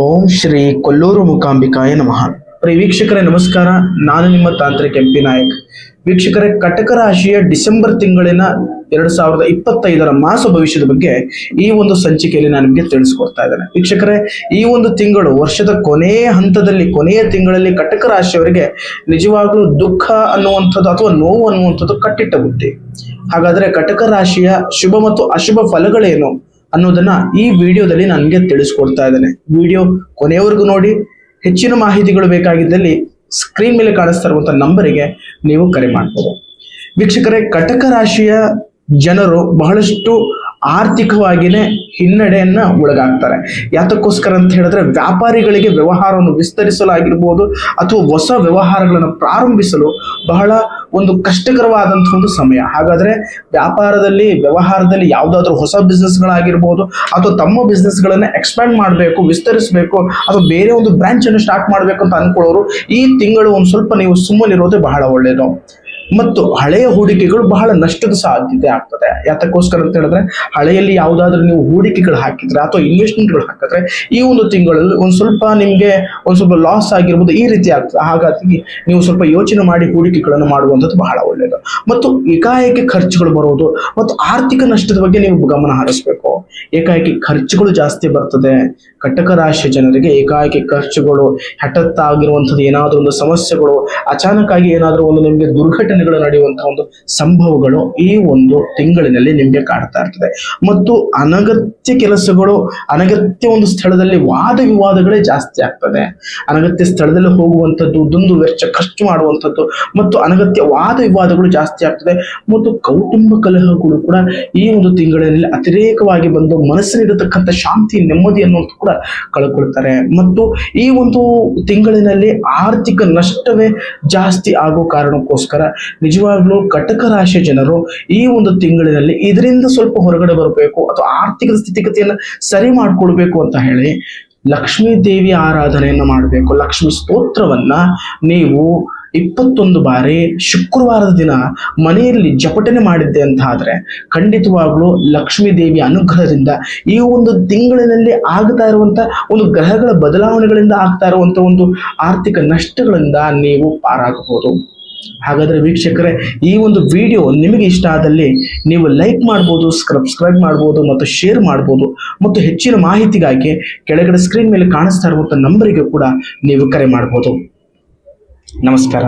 ಓಂ ಶ್ರೀ ಕೊಲ್ಲೂರು ಮೂಕಾಂಬಿಕಾಯ ನಮಃ. ಪ್ರಿಯ ವೀಕ್ಷಕರೇ ನಮಸ್ಕಾರ, ನಾನು ನಿಮ್ಮ ತಾಂತ್ರಿಕ ಎಂಪಿ ನಾಯಕ್. ವೀಕ್ಷಕರೇ, ಕಟಕ ರಾಶಿಯ ಡಿಸೆಂಬರ್ ತಿಂಗಳಿನ 2025ರ ಮಾಸ ಭವಿಷ್ಯದ ಬಗ್ಗೆ ಈ ಒಂದು ಸಂಚಿಕೆಯಲ್ಲಿ ನಾನು ನಿಮಗೆ ತಿಳಿಸ್ಕೊಡ್ತಾ ಇದ್ದೇನೆ. ವೀಕ್ಷಕರೇ, ಈ ಒಂದು ತಿಂಗಳು ವರ್ಷದ ಕೊನೆಯ ಹಂತದಲ್ಲಿ, ಕೊನೆಯ ತಿಂಗಳಲ್ಲಿ ಕಟಕ ರಾಶಿಯವರಿಗೆ ನಿಜವಾಗ್ಲೂ ದುಃಖ ಅನ್ನುವಂಥದ್ದು ಅಥವಾ ನೋವು ಅನ್ನುವಂಥದ್ದು ಕಟ್ಟಿಟ್ಟ ಬುತ್ತಿ. ಹಾಗಾದ್ರೆ ಕಟಕ ರಾಶಿಯ ಶುಭ ಮತ್ತು ಅಶುಭ ಫಲಗಳೇನು ಅನ್ನೋದನ್ನ ಈ ವಿಡಿಯೋದಲ್ಲಿ ನನಗೆ ತಿಳಿಸ್ಕೊಡ್ತಾ ಇದ್ದೇನೆ. ವಿಡಿಯೋ ಕೊನೆಯವರೆಗೂ ನೋಡಿ. ಹೆಚ್ಚಿನ ಮಾಹಿತಿಗಳು ಬೇಕಾಗಿದ್ದಲ್ಲಿ ಸ್ಕ್ರೀನ್ ಮೇಲೆ ಕಾಣಿಸ್ತಾ ಇರುವಂತಹ ನಂಬರಿಗೆ ನೀವು ಕರೆ ಮಾಡಬಹುದು. ವೀಕ್ಷಕರೇ, ಕಟಕ ರಾಶಿಯ ಜನರು ಬಹಳಷ್ಟು ಆರ್ಥಿಕವಾಗಿನೇ ಹಿನ್ನಡೆಯನ್ನ ಒಳಗಾಗ್ತಾರೆ. ಯಾತಕ್ಕೋಸ್ಕರ ಅಂತ ಹೇಳಿದ್ರೆ, ವ್ಯಾಪಾರಿಗಳಿಗೆ ವ್ಯವಹಾರವನ್ನು ವಿಸ್ತರಿಸಲಾಗಿರ್ಬೋದು ಅಥವಾ ಹೊಸ ವ್ಯವಹಾರಗಳನ್ನು ಪ್ರಾರಂಭಿಸಲು ಬಹಳ ಒಂದು ಕಷ್ಟಕರವಾದಂತಹ ಒಂದು ಸಮಯ. ಹಾಗಾದ್ರೆ ವ್ಯಾಪಾರದಲ್ಲಿ, ವ್ಯವಹಾರದಲ್ಲಿ ಯಾವುದಾದ್ರೂ ಹೊಸ ಬಿಸ್ನೆಸ್ಗಳಾಗಿರ್ಬೋದು ಅಥವಾ ತಮ್ಮ ಬಿಸ್ನೆಸ್ಗಳನ್ನ ಎಕ್ಸ್ಪ್ಯಾಂಡ್ ಮಾಡಬೇಕು, ವಿಸ್ತರಿಸಬೇಕು ಅಥವಾ ಬೇರೆ ಒಂದು ಬ್ರಾಂಚ್ ಅನ್ನು ಸ್ಟಾರ್ಟ್ ಮಾಡಬೇಕು ಅಂತ ಅನ್ಕೊಳ್ಳೋರು ಈ ತಿಂಗಳು ಒಂದು ಸ್ವಲ್ಪ ನೀವು ಸುಮ್ಮನಿರೋದೇ ಬಹಳ ಒಳ್ಳೆಯದು. ಮತ್ತು ಹಳೆಯ ಹೂಡಿಕೆಗಳು ಬಹಳ ನಷ್ಟದ ಸಾಧ್ಯತೆ ಆಗ್ತದೆ. ಯಾತಕ್ಕೋಸ್ಕರ ಅಂತ ಹೇಳಿದ್ರೆ, ಹಳೆಯಲ್ಲಿ ಯಾವುದಾದ್ರೂ ನೀವು ಹೂಡಿಕೆಗಳು ಹಾಕಿದ್ರೆ ಅಥವಾ ಇನ್ವೆಸ್ಟ್ಮೆಂಟ್ಗಳು ಹಾಕಿದ್ರೆ ಈ ಒಂದು ತಿಂಗಳಲ್ಲಿ ಒಂದು ಸ್ವಲ್ಪ ನಿಮಗೆ ಒಂದು ಸ್ವಲ್ಪ ಲಾಸ್ ಆಗಿರ್ಬೋದು, ಈ ರೀತಿ ಆಗ್ತದೆ. ಹಾಗಾಗಿ ನೀವು ಸ್ವಲ್ಪ ಯೋಚನೆ ಮಾಡಿ ಹೂಡಿಕೆಗಳನ್ನು ಮಾಡುವಂಥದ್ದು ಬಹಳ ಒಳ್ಳೆಯದು. ಮತ್ತು ಏಕಾಏಕಿ ಖರ್ಚುಗಳು ಬರುವುದು ಮತ್ತು ಆರ್ಥಿಕ ನಷ್ಟದ ಬಗ್ಗೆ ನೀವು ಗಮನ ಹರಿಸಬೇಕು. ಏಕಾಏಕಿ ಖರ್ಚುಗಳು ಜಾಸ್ತಿ ಬರ್ತದೆ. ಕಟಕ ರಾಶಿಯ ಜನರಿಗೆ ಏಕಾಏಕಿ ಖರ್ಚುಗಳು, ಹಠಾತ್ತಾಗಿರುವಂಥದ್ದು ಏನಾದರೂ ಒಂದು ಸಮಸ್ಯೆಗಳು, ಅಚಾನಕ್ ಆಗಿ ಏನಾದರೂ ಒಂದು ನಿಮಗೆ ದುರ್ಘಟನೆಗಳು ನಡೆಯುವಂತಹ ಒಂದು ಸಂಭವಗಳು ಈ ಒಂದು ತಿಂಗಳಿನಲ್ಲಿ ನಿಮಗೆ ಕಾಡ್ತಾ ಇರ್ತದೆ. ಮತ್ತು ಅನಗತ್ಯ ಕೆಲಸಗಳು, ಅನಗತ್ಯ ಒಂದು ಸ್ಥಳದಲ್ಲಿ ವಾದ ವಿವಾದಗಳೇ ಜಾಸ್ತಿ ಆಗ್ತದೆ. ಅನಗತ್ಯ ಸ್ಥಳದಲ್ಲಿ ಹೋಗುವಂಥದ್ದು, ದುಂದು ವೆಚ್ಚ ಖರ್ಚು ಮಾಡುವಂಥದ್ದು ಮತ್ತು ಅನಗತ್ಯ ವಾದ ವಿವಾದಗಳು ಜಾಸ್ತಿ ಆಗ್ತದೆ. ಮತ್ತು ಕೌಟುಂಬ ಕಲಹಗಳು ಕೂಡ ಈ ಒಂದು ತಿಂಗಳಿನಲ್ಲಿ ಅತಿರೇಕವಾಗಿ ಬಂದು ಮನಸ್ಸಿನಿರತಕ್ಕಂಥ ಶಾಂತಿ, ನೆಮ್ಮದಿಯನ್ನು ಕೂಡ ಕಳ್ಕೊಳ್ತಾರೆ. ಮತ್ತು ಈ ಒಂದು ತಿಂಗಳಿನಲ್ಲಿ ಆರ್ಥಿಕ ನಷ್ಟವೇ ಜಾಸ್ತಿ ಆಗೋ ಕಾರಣಕ್ಕೋಸ್ಕರ ನಿಜವಾಗ್ಲೂ ಕಟಕ ರಾಶಿಯ ಜನರು ಈ ಒಂದು ತಿಂಗಳಿನಲ್ಲಿ ಇದರಿಂದ ಸ್ವಲ್ಪ ಹೊರಗಡೆ ಬರಬೇಕು ಅಥವಾ ಆರ್ಥಿಕ ಸ್ಥಿತಿಗತಿಯನ್ನು ಸರಿ ಮಾಡ್ಕೊಳ್ಬೇಕು ಅಂತ ಹೇಳಿ ಲಕ್ಷ್ಮೀ ದೇವಿ ಆರಾಧನೆಯನ್ನ ಮಾಡಬೇಕು. ಲಕ್ಷ್ಮೀ ಸ್ತೋತ್ರವನ್ನ ನೀವು 21 ಬಾರಿ ಶುಕ್ರವಾರದ ದಿನ ಮನೆಯಲ್ಲಿ ಜಪಟನೆ ಮಾಡಿದ್ದೆ ಅಂತ ಆದ್ರೆ ಖಂಡಿತವಾಗ್ಲೂ ಲಕ್ಷ್ಮೀ ದೇವಿಯ ಅನುಗ್ರಹದಿಂದ ಈ ಒಂದು ತಿಂಗಳಿನಲ್ಲಿ ಆಗ್ತಾ ಇರುವಂತ ಒಂದು ಗ್ರಹಗಳ ಬದಲಾವಣೆಗಳಿಂದ ಆಗ್ತಾ ಇರುವಂತ ಒಂದು ಆರ್ಥಿಕ ನಷ್ಟಗಳಿಂದ ನೀವು ಪಾರಾಗಬಹುದು. ಹಾಗಾದ್ರೆ ವೀಕ್ಷಕರೇ, ಈ ಒಂದು ವಿಡಿಯೋ ನಿಮಗೆ ಇಷ್ಟ ಆದಲ್ಲಿ ನೀವು ಲೈಕ್ ಮಾಡ್ಬೋದು, ಸಬ್ಸ್ಕ್ರೈಬ್ ಮಾಡ್ಬೋದು ಮತ್ತು ಶೇರ್ ಮಾಡ್ಬೋದು. ಮತ್ತು ಹೆಚ್ಚಿನ ಮಾಹಿತಿಗಾಗಿ ಕೆಳಗಡೆ ಸ್ಕ್ರೀನ್ ಮೇಲೆ ಕಾಣಿಸ್ತಾ ಇರುವಂತ ನಂಬರಿಗೆ ಕೂಡ ನೀವು ಕರೆ ಮಾಡ್ಬೋದು. ನಮಸ್ಕಾರ.